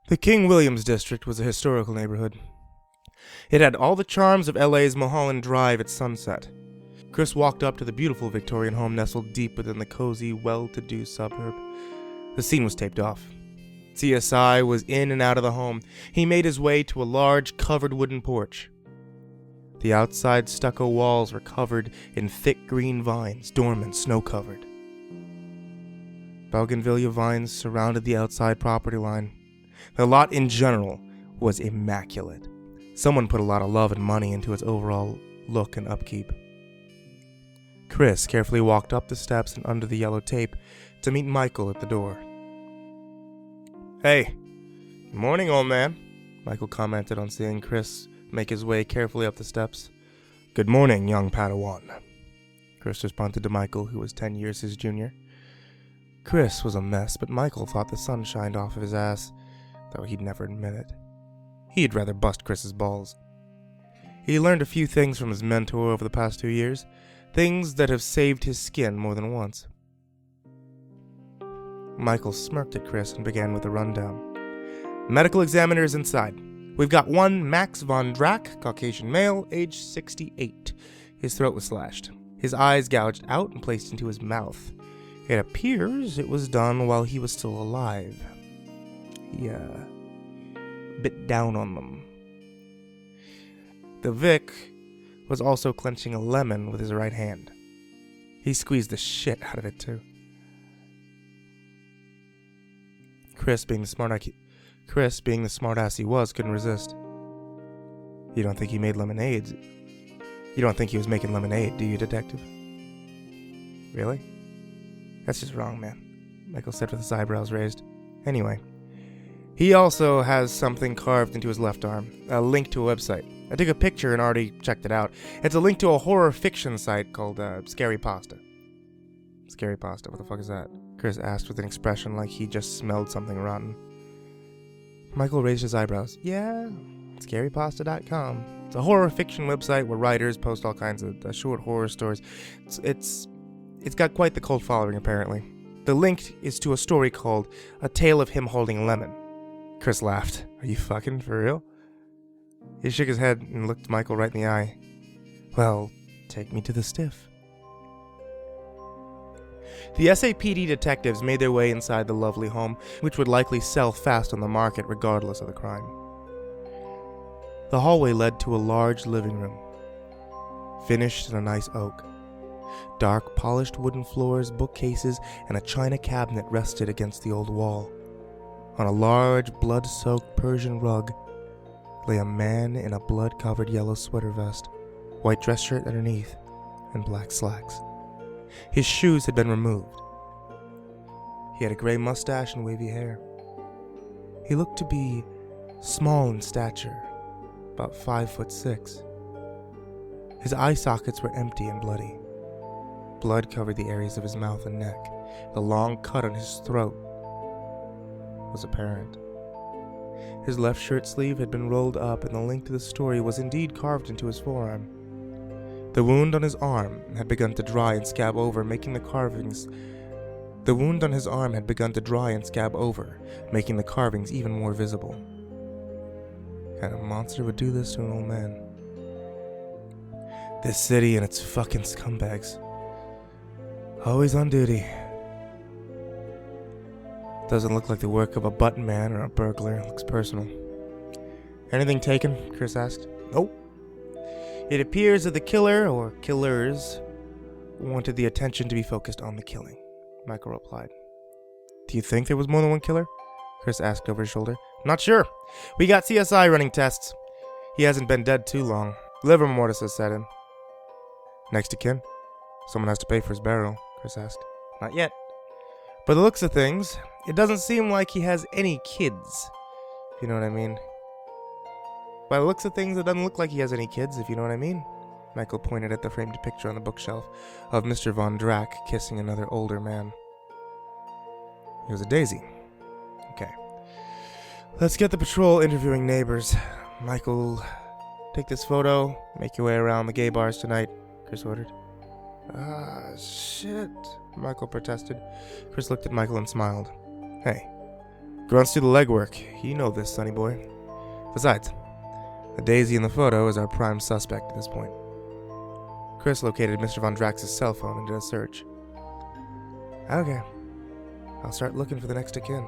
The King Williams district was a historical neighborhood. It had all the charms of LA's Mulholland Drive at sunset. Chris walked up to the beautiful Victorian home nestled deep within the cozy, well-to-do suburb. The scene was taped off. CSI was in and out of the home. He made his way to a large, covered wooden porch. The outside stucco walls were covered in thick green vines, dormant, snow-covered. Bougainvillea vines surrounded the outside property line. The lot in general was immaculate. Someone put a lot of love and money into its overall look and upkeep. Chris carefully walked up the steps and under the yellow tape to meet Michael at the door. "Hey, good morning, old man," Michael commented on seeing Chris make his way carefully up the steps. "Good morning, young Padawan," Chris responded to Michael, who was 10 years his junior. Chris was a mess, but Michael thought the sun shined off of his ass, though he'd never admit it. He'd rather bust Chris's balls. He learned a few things from his mentor over the past 2 years, things that have saved his skin more than once. Michael smirked at Chris and began with a rundown. "Medical examiner is inside. We've got one Max von Drack, Caucasian male, age 68. His throat was slashed. His eyes gouged out and placed into his mouth. It appears it was done while he was still alive. He, bit down on them." The Vic was also clenching a lemon with his right hand. He squeezed the shit out of it, too. Chris, being the smartass he was, couldn't resist. "You don't think he made lemonade? You don't think he was making lemonade, do you, detective?" "Really? That's just wrong, man," Michael said with his eyebrows raised. "Anyway, he also has something carved into his left arm, a link to a website. I took a picture and already checked it out. It's a link to a horror fiction site called MrCreepyPasta." "MrCreepyPasta, what the fuck is that?" Chris asked with an expression like he just smelled something rotten. Michael raised his eyebrows. "Yeah, scarypasta.com. It's a horror fiction website where writers post all kinds of short horror stories. It's got quite the cult following, apparently. The link is to a story called A Tale of Him Holding a Lemon." Chris laughed. "Are you fucking for real?" He shook his head and looked Michael right in the eye. "Well, take me to the stiff." The SAPD detectives made their way inside the lovely home, which would likely sell fast on the market regardless of the crime. The hallway led to a large living room, finished in a nice oak. Dark, polished wooden floors, bookcases, and a china cabinet rested against the old wall. On a large, blood-soaked Persian rug lay a man in a blood-covered yellow sweater vest, white dress shirt underneath, and black slacks. His shoes had been removed. He had a gray mustache and wavy hair. He looked to be small in stature, about 5'6". His eye sockets were empty and bloody. Blood covered the areas of his mouth and neck. The long cut on his throat was apparent. His left shirt sleeve had been rolled up, and the link to the story was indeed carved into his forearm. The wound on his arm had begun to dry and scab over, making the carvings even more visible. What kind of monster would do this to an old man? This city and its fucking scumbags. Always on duty. Doesn't look like the work of a button man or a burglar. It looks personal. "Anything taken?" Chris asked. "Nope. It appears that the killer, or killers, wanted the attention to be focused on the killing," Michael replied. "Do you think there was more than one killer?" Chris asked over his shoulder. "Not sure. We got CSI running tests. He hasn't been dead too long. Liver mortis has set in." "Next to kin? Someone has to pay for his burial," Chris asked. "Not yet. By the looks of things, it doesn't seem like he has any kids, if you know what I mean." "By the looks of things, it doesn't look like he has any kids, if you know what I mean." Michael pointed at the framed picture on the bookshelf of Mr. Von Drack kissing another older man. "He was a daisy. Okay. Let's get the patrol interviewing neighbors. Michael, take this photo, make your way around the gay bars tonight," Chris ordered. Shit," Michael protested. Chris looked at Michael and smiled. "Hey, Grunts do the legwork. You know this, sonny boy. Besides, the daisy in the photo is our prime suspect at this point. Chris located Mr. Von Drax's cell phone and did a search. Okay. I'll start looking for the next of kin.